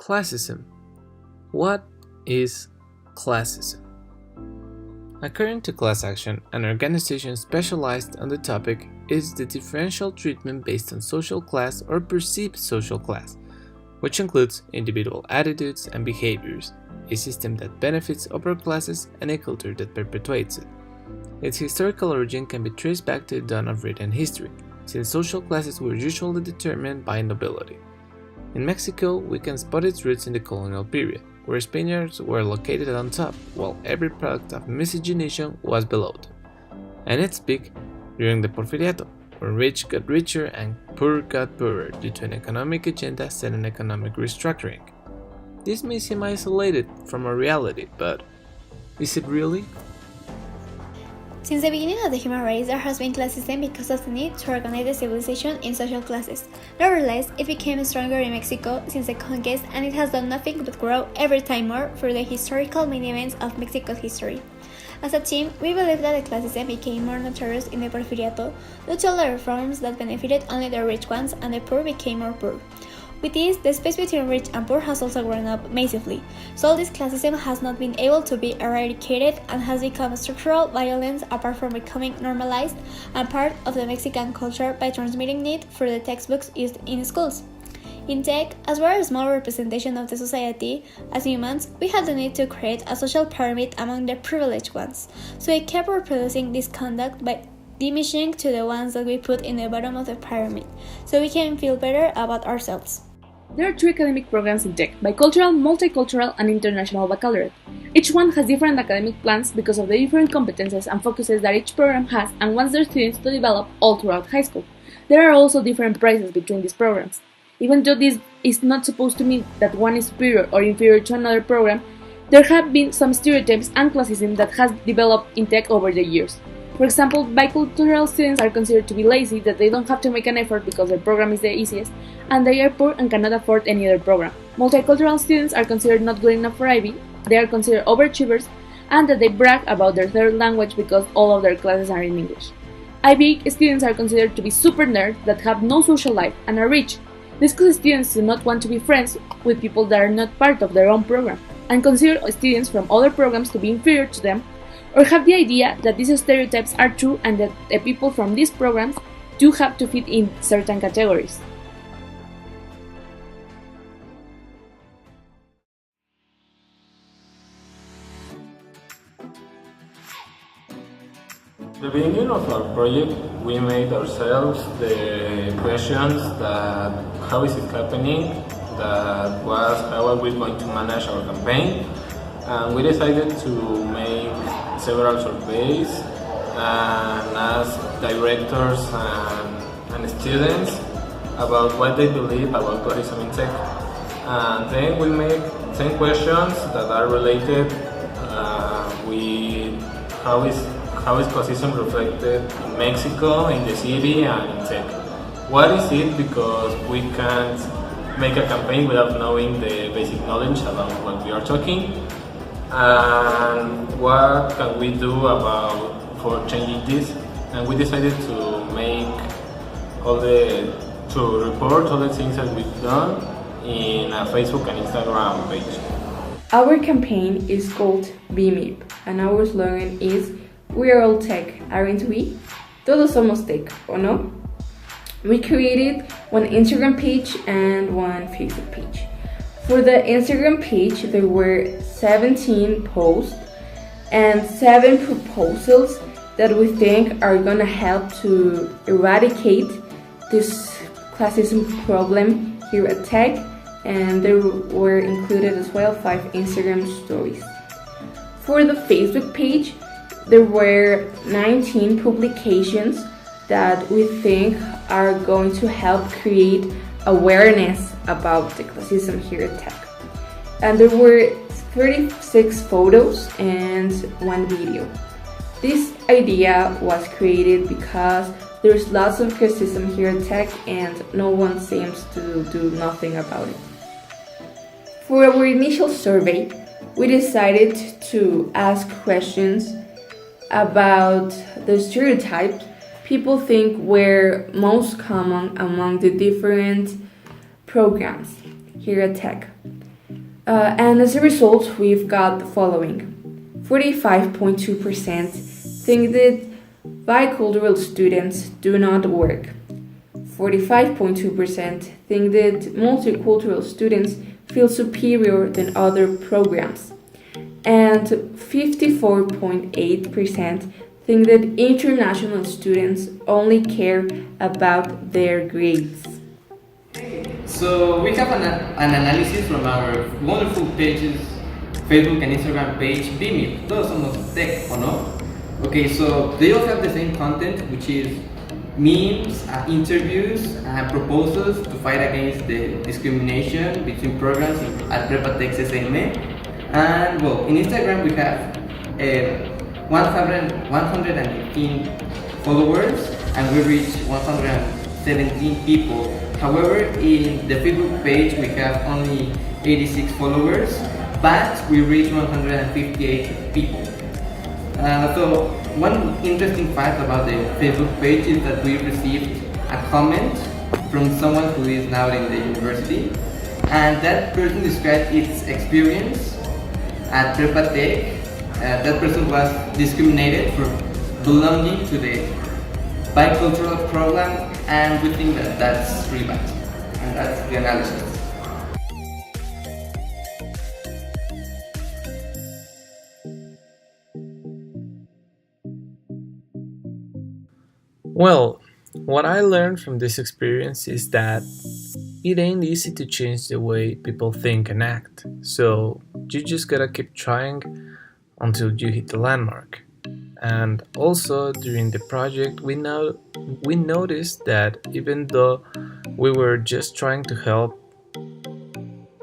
Classism. What is classism? According to Class Action, an organization specialized on the topic is the differential treatment based on social class or perceived social class, which includes individual attitudes and behaviors, a system that benefits upper classes and a culture that perpetuates it. Its historical origin can be traced back to the dawn of written history, since social classes were usually determined by nobility. In Mexico, we can spot its roots in the colonial period, where Spaniards were located on top, while every product of miscegenation was below them. And its peak during the Porfiriato, where rich got richer and poor got poorer due to an economic agenda set on economic restructuring. This may seem isolated from our reality, but is it really? Since the beginning of the human race, there has been classism because of the need to organize the civilization in social classes. Nevertheless, it became stronger in Mexico since the conquest, and it has done nothing but grow every time more through the historical main events of Mexico's history. As a team, we believe that the classism became more notorious in the Porfiriato due to the reforms that benefited only the rich ones and the poor became more poor. With this, the space between rich and poor has also grown up massively, so this classism has not been able to be eradicated and has become structural violence apart from becoming normalized and part of the Mexican culture by transmitting it through the textbooks used in schools. In tech, as we are a small representation of the society, as humans, we had the need to create a social pyramid among the privileged ones, so we kept reproducing this conduct by diminishing to the ones that we put in the bottom of the pyramid, so we can feel better about ourselves. There are three academic programs in tech: bicultural, multicultural, and international baccalaureate. Each one has different academic plans because of the different competences and focuses that each program has and wants their students to develop all throughout high school. There are also different prices between these programs. Even though this is not supposed to mean that one is superior or inferior to another program, there have been some stereotypes and classism that has developed in tech over the years. For example, bicultural students are considered to be lazy, that they don't have to make an effort because their program is the easiest, and they are poor and cannot afford any other program. Multicultural students are considered not good enough for IB, they are considered overachievers, and that they brag about their third language because all of their classes are in English. IB students are considered to be super nerds that have no social life and are rich. These class students do not want to be friends with people that are not part of their own program, and consider students from other programs to be inferior to them, or have the idea that these stereotypes are true and that the people from these programs do have to fit in certain categories. At the beginning of our project, we made ourselves the questions that how is it happening, that was how are we going to manage our campaign, and we decided to make several surveys and ask directors and students about what they believe about tourism in tech. And then we make 10 questions that are related with how is classism reflected in Mexico, in the city, and in tech. What is it? Because we can't make a campaign without knowing the basic knowledge about what we are talking. And what can we do for changing this? And we decided to report all the things that we've done in a Facebook and Instagram page. Our campaign is called BMIP, and our slogan is "We are all tech, aren't we? Todos somos tech, ¿o no?" We created one Instagram page and one Facebook page. For the Instagram page, there were 17 posts and 7 proposals that we think are gonna help to eradicate this classism problem here at Tech, and there were included as well 5 Instagram stories. For the Facebook page, there were 19 publications that we think are going to help create awareness about the classism here at Tech. And there were 36 photos and 1 video. This idea was created because there's lots of classism here at Tech and no one seems to do nothing about it. For our initial survey, we decided to ask questions about the stereotypes people think were most common among the different programs here at Tech. And as a result, we've got the following. 45.2% think that bicultural students do not work. 45.2% think that multicultural students feel superior than other programs. And 54.8% think that international students only care about their grades. So we have an analysis from our wonderful pages, Facebook and Instagram page, BIMIP, todos somos tech, ¿o no? Okay, so they all have the same content, which is memes, interviews, and proposals to fight against the discrimination between programs at Prepatec CCM. And well, in Instagram we have 118 followers, and we reach 117 people. However, in the Facebook page we have only 86 followers, but we reach 158 people. So one interesting fact about the Facebook page is that we received a comment from someone who is now in the university, and that person described its experience at Prepatec. That person was discriminated for belonging to the bicultural program, and we think that that's really bad, and that's the analysis. Well, what I learned from this experience is that it ain't easy to change the way people think and act, so you just gotta keep trying until you hit the landmark. And also during the project we noticed that even though we were just trying to help,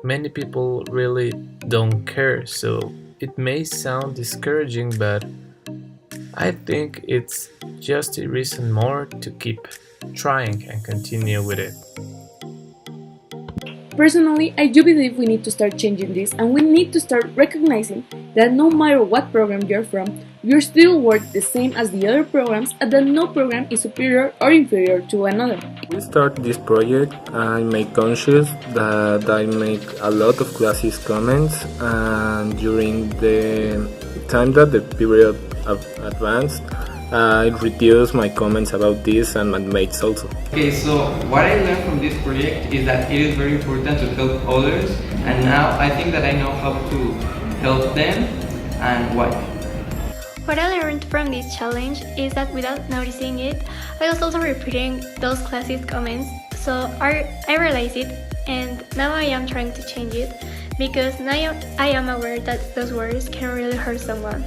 many people really don't care, so it may sound discouraging, but I think it's just a reason more to keep trying and continue with it. Personally, I do believe we need to start changing this, and we need to start recognizing that no matter what program you're from, you still work the same as the other programs, and that no program is superior or inferior to another. We start this project, I make conscious that I make a lot of classes comments, and during the time that the period advanced, I reduced my comments about this and my mates also. Okay, so what I learned from this project is that it is very important to help others, and now I think that I know how to help them and why. What I learned from this challenge is that without noticing it, I was also repeating those classist comments, so I realized it, and now I am trying to change it, because now I am aware that those words can really hurt someone.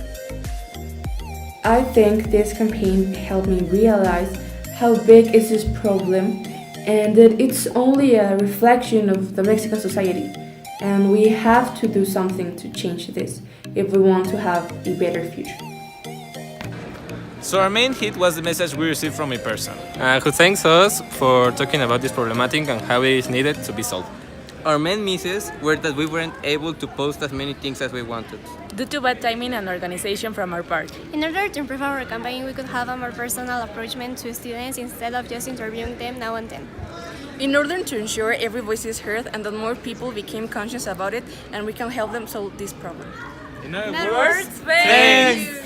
I think this campaign helped me realize how big is this problem and that it's only a reflection of the Mexican society, and we have to do something to change this if we want to have a better future. So our main hit was the message we received from a person who thanks us for talking about this problematic and how it is needed to be solved. Our main misses were that we weren't able to post as many things as we wanted, due to bad timing and organization from our part. In order to improve our campaign, we could have a more personal approach to students instead of just interviewing them now and then. In order to ensure every voice is heard and that more people became conscious about it and we can help them solve this problem. In other words, thanks!